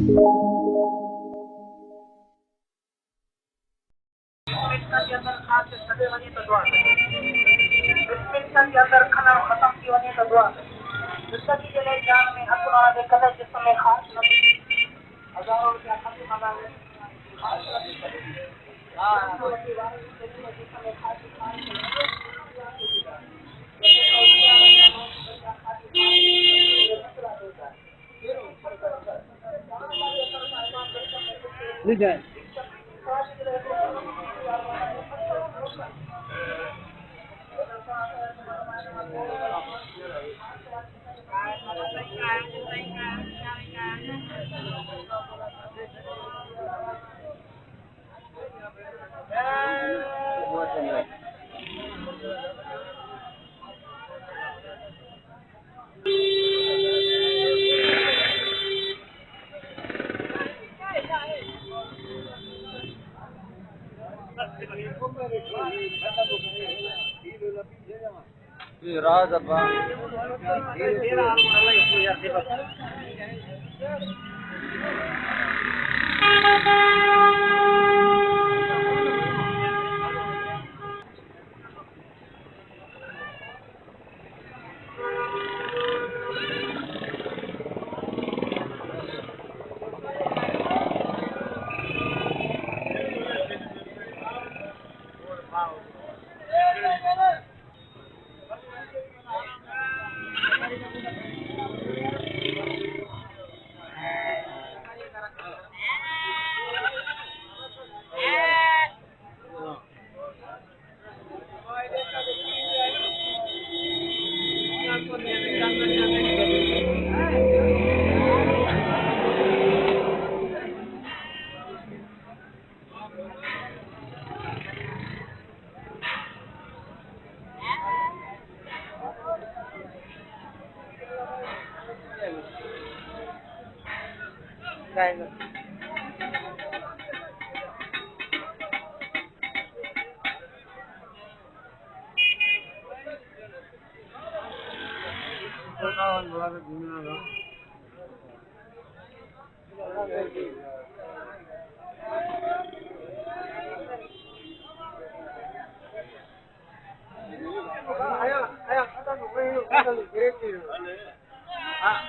के अंदर खाद से सड़े वनी तो दुआ के अंदर खाना खत्म की वनी तो दुआ जिंदगी के लिए जान में हथुआ दे कदर जिस्म में खास नबी हजारों रुपया खर्च मांगा है खास नबी हां नबी वाले के जिस्म में खास नहीं जाए राज अब्बा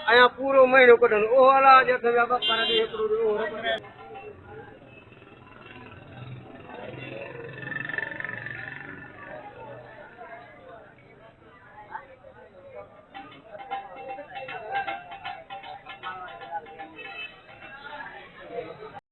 आया पूरो महीनो कढण ओ वाला जे बापा ने